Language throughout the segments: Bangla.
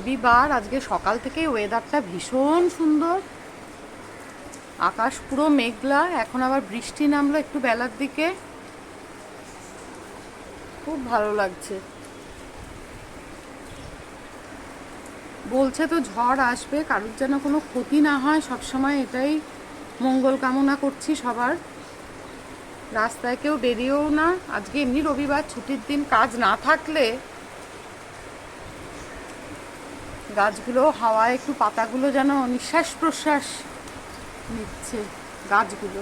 রবিবার, আজকে সকাল থেকেই ওয়েদারটা ভীষণ সুন্দর। আকাশ পুরো মেঘলা, এখন আবার বৃষ্টি নামলো একটু বেলার দিকে। খুব ভালো লাগছে। বলছে তো ঝড় আসবে, কারোর যেন কোনো ক্ষতি না হয়, সবসময় এটাই মঙ্গল কামনা করছি সবার। রাস্তায় কেউ বেরিয়েও না। আজকে এমনি রবিবার, ছুটির দিন, কাজ না থাকলে গাছগুলো হাওয়ায় একটু পাতাগুলো যেন নিঃশ্বাস প্রশ্বাস নিচ্ছে গাছগুলো।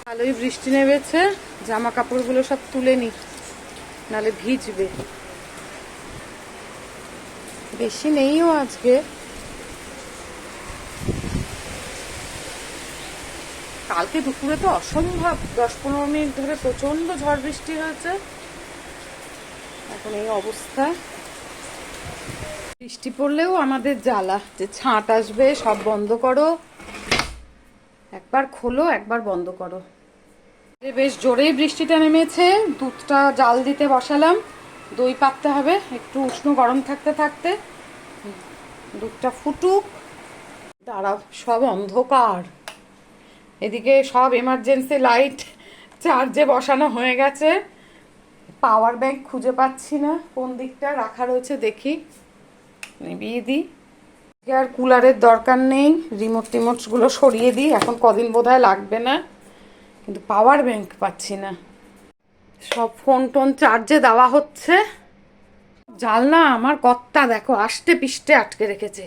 ভালোই বৃষ্টি নেমেছে, জামা কাপড়গুলো সব তুলে নি, নালে ভিজবে। বেশি নেইও আজকে। কালকে দুপুরে তো অসম্ভব 10-15 মিনিট ধরে প্রচন্ড ঝড় বৃষ্টি হয়েছে। এখন এই অবস্থা। বৃষ্টি পড়লেও আমাদের জ্বালা, যে ছাঁট আসবে, সব বন্ধ করো, একবার খোলো একবার বন্ধ করো। বেশ জোরেই বৃষ্টিটা নেমেছে। দুধটা জাল দিতে বসালাম, দই পাততে হবে একটু উষ্ণ গরম থাকতে থাকতে। দুধটা ফুটুক। দাঁড়াও, সব অন্ধকার। এদিকে সব এমার্জেন্সি লাইট চার্জে বসানো হয়ে গেছে। পাওয়ার ব্যাংক খুঁজে পাচ্ছি না, কোন দিকটা রাখা রয়েছে দেখি, নিভিয়ে দিই। আর কুলারের দরকার নেই, রিমোট টিমোটগুলো সরিয়ে দিই, এখন কদিন বোধহয় লাগবে না। কিন্তু পাওয়ার ব্যাংক পাচ্ছি না। সব ফোন টোন চার্জে দেওয়া হচ্ছে। জানলা আমার কর্তা দেখো আষ্টে পিষ্টে আটকে রেখেছে।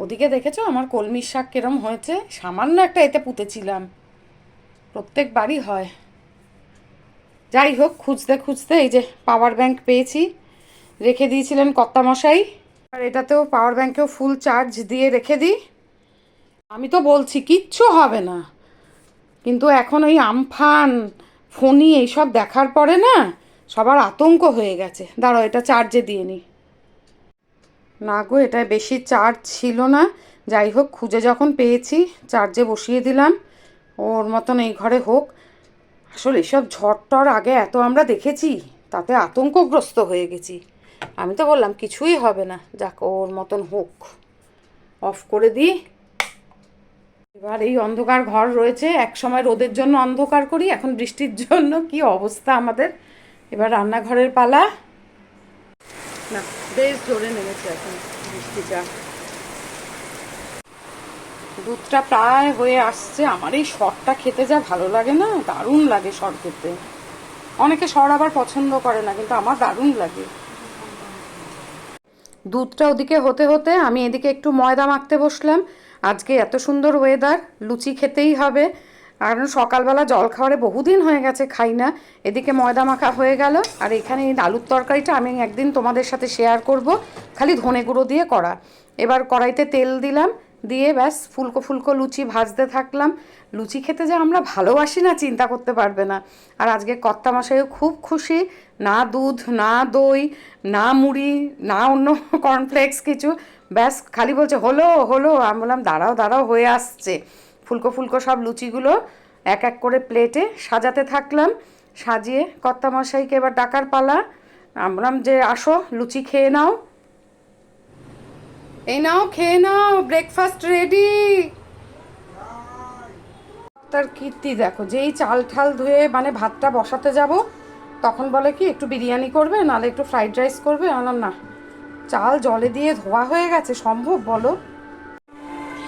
ওদিকে দেখেছো আমার কলমির শাক কিরম হয়েছে, সামান্য একটা এতে পুঁতেছিলাম, প্রত্যেকবারই হয়। যাই হোক, খুঁজতে খুঁজতে এই যে পাওয়ার ব্যাংক পেয়েছি, রেখে দিয়েছিলেন কর্তামশাই। আর এটাতেও পাওয়ার ব্যাংকেও ফুল চার্জ দিয়ে রেখে দিই। আমি তো বলছি কিচ্ছু হবে না, কিন্তু এখন ওই আমফান ফণি এইসব দেখার পরে না সবার আতঙ্ক হয়ে গেছে। দাঁড়াও, এটা চার্জে দিয়ে নিই। না গো, এটায় বেশি চার্জ ছিল না। যাই হোক, খুঁজে যখন পেয়েছি চার্জে বসিয়ে দিলাম। ওর মতন এই ঘরে হোক। আসলে এসব ঝড় টর আগে এত আমরা দেখেছি, তাতে আতঙ্কগ্রস্ত হয়ে গেছি। আমি তো বললাম কিছুই হবে না, যাক ওর মতন হোক। অফ করে দিই। এবার এই অন্ধকার ঘর রয়েছে, এক সময় রোদের জন্য অন্ধকার করি, এখন বৃষ্টির জন্য কি অবস্থা আমাদের। এবার রান্নাঘরের পালা। না, বেশ জোরে নেমেছে এখন বৃষ্টিটা। দুধটা প্রায় হয়ে আসছে। আমার এই সরটা খেতে যা ভালো লাগে না, দারুণ লাগে সর খেতে। অনেকে সর আবার পছন্দ করে না, কিন্তু আমার দারুণ লাগে। দুধটা ওদিকে হতে হতে আমি এদিকে একটু ময়দা মাখতে বসলাম। আজকে এত সুন্দর ওয়েদার, লুচি খেতেই হবে। কারণ সকালবেলা জল খাওয়ারে বহুদিন হয়ে গেছে খাই না। এদিকে ময়দা মাখা হয়ে গেল। আর এখানে এই আলুর তরকারিটা আমি একদিন তোমাদের সাথে শেয়ার করব, খালি ধনে গুঁড়ো দিয়ে করা। এবার কড়াইতে তেল দিলাম, দিয়ে ব্যাস ফুলকো ফুলকো লুচি ভাজতে থাকলাম। লুচি খেতে যে আমরা ভালোবাসি না চিন্তা করতে পারবে না। আর আজকে কর্তামশাইও খুব খুশি। না দুধ, না দই, না মুড়ি, না অন্য কর্নফ্লেক্স কিছু, ব্যাস খালি বলছে হলো হলো। আমি বললাম দাঁড়াও দাঁড়াও, হয়ে আসছে। ফুলকো ফুলকো সব লুচিগুলো এক এক করে প্লেটে সাজাতে থাকলাম। সাজিয়ে কর্তামশাইকে এবার ডাকার পালা। আমি বললাম যে আসো লুচি খেয়ে নাও, এই নাও খেয়ে নাও, ব্রেকফাস্ট রেডি। তার কীর্তি দেখো, যেই চাল ঠাল ধুয়ে মানে ভাতটা বসাতে যাব, তখন বলে কি একটু বিরিয়ানি করবে, নাহলে একটু ফ্রাইড রাইস করবে। বললাম না, চাল জলে দিয়ে ধোয়া হয়ে গেছে, সম্ভব বলো?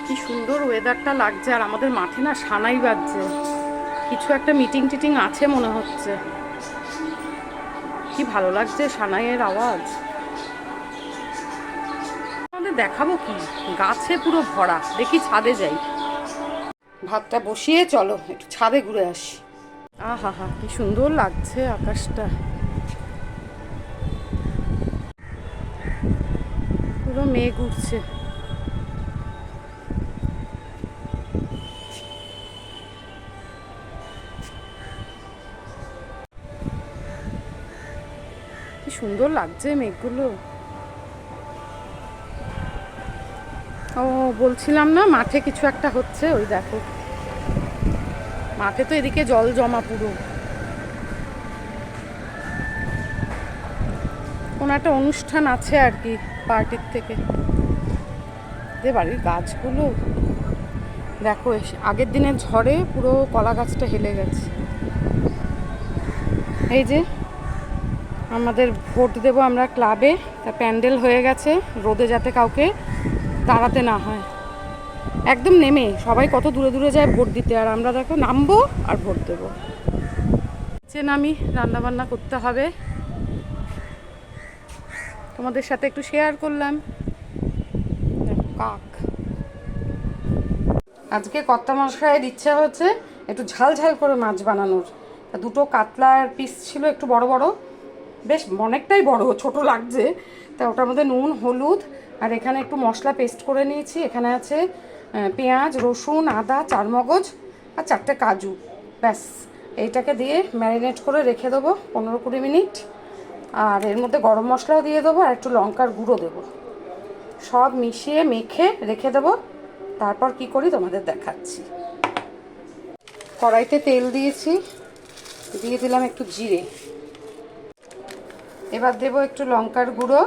কি সুন্দর ওয়েদারটা লাগছে। আর আমাদের মাঠে না সানাই বাজছে, কিছু একটা মিটিং টিটিং আছে মনে হচ্ছে। কি ভালো লাগছে সানাইয়ের আওয়াজ। আমাদের দেখাবো কি, গাছে পুরো ভরা। দেখি ছাদে যাই, ভাতটা বসিয়ে চলো একটু ছাদে ঘুরে আসি। আহা হা, কি সুন্দর লাগছে আকাশটা, পুরো মেঘ উঠছে। কি সুন্দর লাগছে মেঘগুলো। ও বলছিলাম না, মাঠে কিছু একটা হচ্ছে, ওই দেখো। মাঠে তো এদিকে জল জমা পুরো। কোনো একটা অনুষ্ঠান আছে আর কি, পার্টির থেকে। ছাদে বাড়ির গাছগুলো দেখো, আগের দিনের ঝড়ে পুরো কলা গাছটা হেলে গেছে। এই যে আমাদের ভোট দেবো আমরা ক্লাবে, তা প্যান্ডেল হয়ে গেছে, রোদে যাতে কাউকে দাঁড়াতে না হয়। একদম নেমে সবাই কত দূরে দূরে যায় ভোট দিতে, আর আমরা দেখো নামবো আর ভোট দেবো। নামি রান্নাবান্না করতে হবে, তোমাদের সাথে একটু শেয়ার করলাম। কাক আজকে কর্তা মশাইয়ের ইচ্ছা হচ্ছে একটু ঝাল ঝাল করে মাছ বানানোর। দুটো কাতলার পিস ছিল একটু বড় বড়, বেশ অনেকটাই বড়, ছোট লাগছে। তা ওটার মধ্যে নুন, হলুদ আর এখানে একটু মশলা পেস্ট করে নিয়েছি। এখানে আছে পেঁয়াজ, রসুন, আদা, চারমগজ আর 4টে কাজু। ব্যাস এইটাকে দিয়ে ম্যারিনেট করে রেখে দেবো 15-20 মিনিট। আর এর মধ্যে গরম মশলাও দিয়ে দেবো আর একটু লঙ্কার গুঁড়ো দেবো। সব মিশিয়ে মেখে রেখে দেবো। তারপর কি করি তোমাদের দেখাচ্ছি। কড়াইতে তেল দিয়েছি, দিয়ে দিলাম একটু জিরে, এবার দেবো একটু লঙ্কার গুঁড়ো।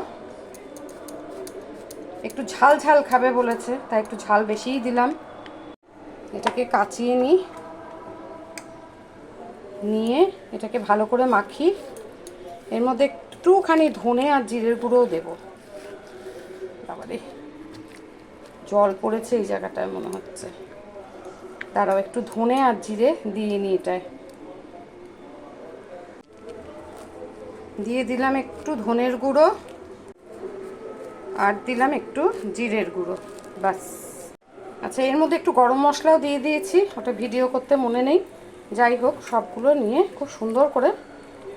একটু ঝাল ঝাল খাবে বলেছে, তাই একটু ঝাল বেশিই দিলাম। এটাকে কাচিয়ে নিয়ে এটাকে ভালো করে মাখি। এর মধ্যে একটুখানি ধনে আর জিরের গুঁড়োও দেবো। বাবারে জল পড়েছে এই জায়গাটায় মনে হচ্ছে, তারাও একটু ধনে আর জিরে দিয়ে নিই। এটায় দিয়ে দিলাম একটু ধনের গুঁড়ো আর দিলাম একটু জিরের গুঁড়ো, বাস। আচ্ছা, এর মধ্যে একটু গরম মশলাও দিয়ে দিয়েছি, ওটা ভিডিও করতে মনে নেই। যাই হোক, সবগুলো নিয়ে খুব সুন্দর করে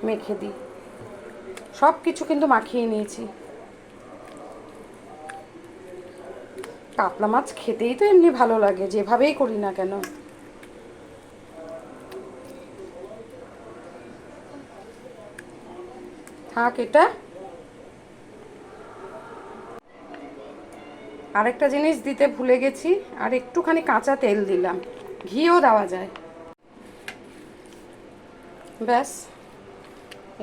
মেখে দিই। সব কিছু কিন্তু মাখিয়ে নিয়েছি। কাতলা মাছ খেতেই তো এমনি ভালো লাগে, যেভাবেই করি না কেন। থাক এটা। আরেকটা জিনিস দিতে ভুলে গেছি, আর একটুখানি কাঁচা তেল দিলাম, ঘিও দেওয়া যায়। ব্যাস,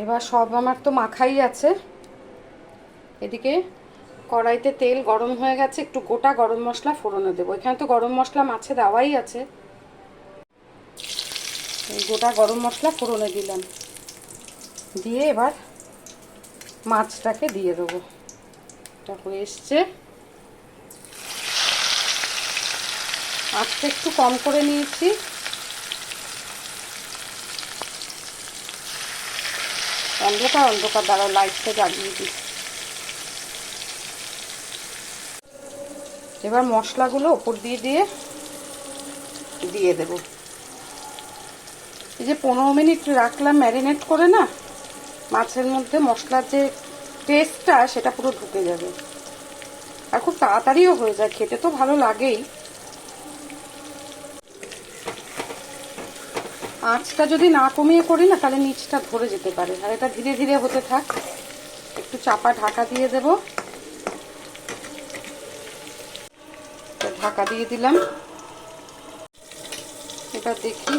এবার সব আমার তো মাখাই আছে। এদিকে কড়াইতে তেল গরম হয়ে গেছে, একটু গোটা গরম মশলা ফোড়নে দেবো। এখানে তো গরম মশলা মাছে দেওয়াই আছে, গোটা গরম মশলা ফোড়নে দিলাম। দিয়ে এবার মাছটাকে দিয়ে দেবো। এটা হয়ে এসছে। আঁচটা একটু কম করে নিয়েছি। অন্ধকার দাঁড়াও, লাইটটা জ্বালিয়ে দিই। এবার মশলাগুলো ওপর দিয়ে দেব। এই যে 15 মিনিট রাখলাম ম্যারিনেট করে না, মাছের মধ্যে মশলার যে টেস্টটা সেটা পুরো ঢুকে যাবে। আর খুব তাড়াতাড়িও হয়ে যায়, খেতে তো ভালো লাগেই। আঁচটা যদি না কমিয়ে করি না, তাহলে নিচটা ধরে যেতে পারে। আর এটা ধীরে ধীরে হতে থাক। একটু চাপা ঢাকা দিয়ে দেব। ঢাকা দিয়ে দিলাম। এবার দেখি,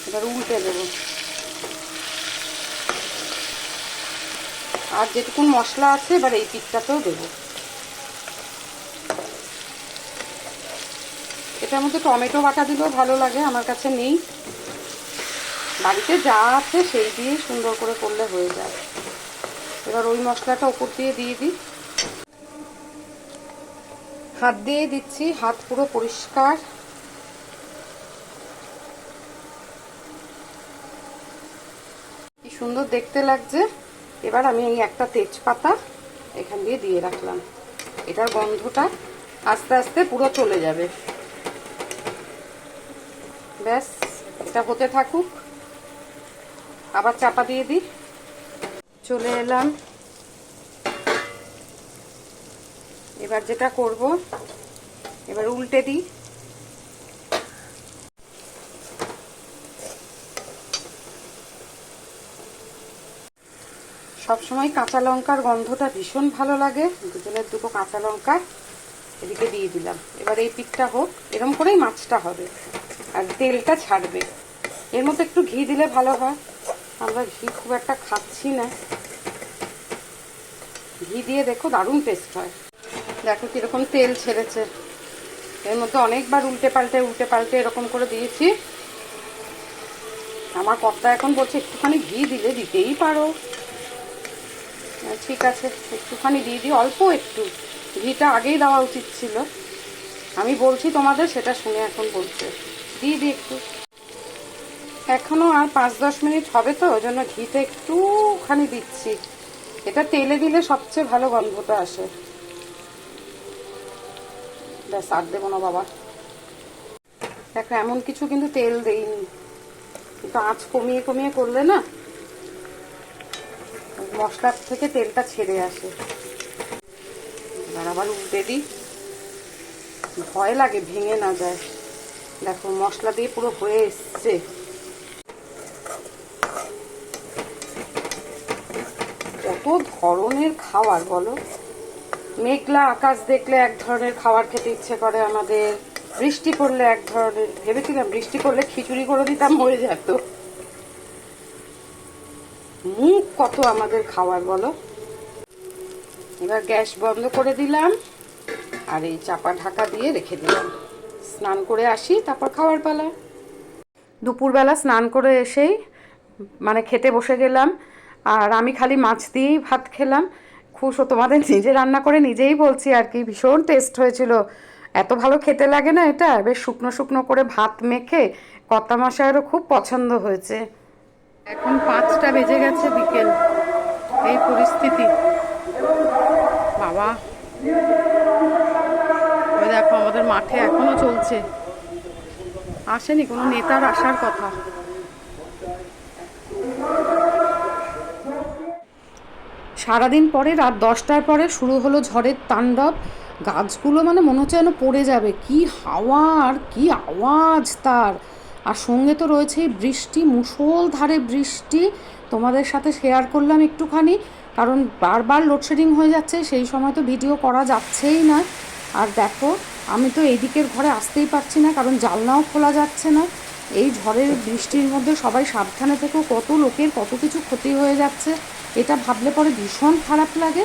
এবার উল্টে দেব। আর যেটুকুন মশলা আছে এবার এই পিঠটাতেও দেবো। এটার মধ্যে টমেটো বাটা দিলেও ভালো লাগে, আমার কাছে নেই। বাড়িতে যা আছে সেই দিয়েই সুন্দর করে করলে হয়ে যায়। এবার ওই মশলাটা উপর দিয়ে দিই। হাত দিয়ে দিচ্ছি, হাত পুরো পরিষ্কার। কি সুন্দর দেখতে লাগছে। এবার আমি এই একটা তেজপাতা এখান দিয়ে রাখলাম। এটার গন্ধটা আস্তে আস্তে পুরো চলে যাবে। ব্যাস, এটা হতে থাকুক। আবার চাপা দিয়ে দিই। চলে এলাম। এবার যেটা করব, এবার উল্টে দিই। সবসময় কাঁচা লঙ্কার গন্ধটা ভীষণ ভালো লাগে। দুটো কাঁচা লঙ্কা এদিকে দিয়ে দিলাম। এবার এই পিঠটা হোক, এরকম করেই মাছটা হবে আর তেলটা ছাড়বে। এর মধ্যে একটু ঘি দিলে ভালো হয়। আমরা ঘি খুব একটা খাচ্ছি না, ঘি দিয়ে দেখো দারুণ টেস্ট হয়। দেখো কিরকম তেল ছেড়েছে, এর মধ্যে অনেকবার উল্টে পাল্টে এরকম করে দিয়েছি। আমার কর্তা এখন বলছে একটুখানি ঘি দিলে দিতেই পারো। ঠিক আছে, একটুখানি দিয়ে দিই, অল্প একটু, ঘিটা আগেই দেওয়া উচিত ছিল। আমি বলছি তোমাদের, সেটা শুনে এখন বলছে দিয়ে দিই একটু। এখনো আর 5-10 মিনিট হবে তো, ওই জন্য ঘিটা একটুখানি দিচ্ছি। এটা তেলে দিলে সবচেয়ে ভালো গন্ধটা আসে। ব্যাস, আর দেবো না বাবা। দেখো এমন কিছু কিন্তু তেল দেইনি, কিন্তু আঁচ কমিয়ে কমিয়ে করলে না মশলার থেকে তেলটা ছেড়ে আসে। আবার উল্টে দিই, ভয় লাগে ভেঙে না যায়। দেখো মশলা দিয়ে পুরো হয়ে এসছে। কত ধরনের খাবার বলো, মেঘলা আকাশ দেখলে এক ধরনের খাবার খেতে ইচ্ছে করে আমাদের, বৃষ্টি পড়লে এক ধরনের। ভেবেছিলাম বৃষ্টি পড়লে খিচুড়ি করে দিতাম, হয়ে যেত। মুখ কত আমাদের খাবার বলো। এবার গ্যাস বন্ধ করে দিলাম আর এই চাপা ঢাকা দিয়ে রেখে দিলাম। স্নান করে আসি, তারপর খাওয়ার পালা। দুপুরবেলা স্নান করে এসেই মানে খেতে বসে গেলাম, আর আমি খালি মাছ দিয়েই ভাত খেলাম। খুশ, তোমাদের নিজে রান্না করে নিজেই বলছি আর কি, ভীষণ টেস্ট হয়েছিল। এত ভালো খেতে লাগে না এটা, বেশ শুকনো শুকনো করে ভাত মেখে। কর্তা মশাইয়েরও খুব পছন্দ হয়েছে। এখন 5টা বেজে গেছে বিকেল, এই পরিস্থিতি বাবা। ওই দেখো আমাদের মাঠে এখনো চলছে, আসেনি কোনো নেতার আসার কথা। সারাদিন পরে রাত 10টার পরে শুরু হলো ঝড়ের তাণ্ডব। গাছগুলো মানে মনে হচ্ছে যেন পড়ে যাবে, কি হাওয়া আর কি আওয়াজ তার। আর সঙ্গে তো রয়েছে বৃষ্টি, মুষলধারে বৃষ্টি। তোমাদের সাথে শেয়ার করলাম একটুখানি, কারণ বারবার লোডশেডিং হয়ে যাচ্ছে, সেই সময় তো ভিডিও করা যাচ্ছেই না। আর দেখো আমি তো এইদিকের ঘরে আসতেই পারছি না, কারণ জানলাও খোলা যাচ্ছে না। এই ঝড়ের বৃষ্টির মধ্যে সবাই সাবধানে থেকো, কত লোকের কত কিছু ক্ষতি হয়ে যাচ্ছে, এটা ভাবলে পরে ভীষণ খারাপ লাগে।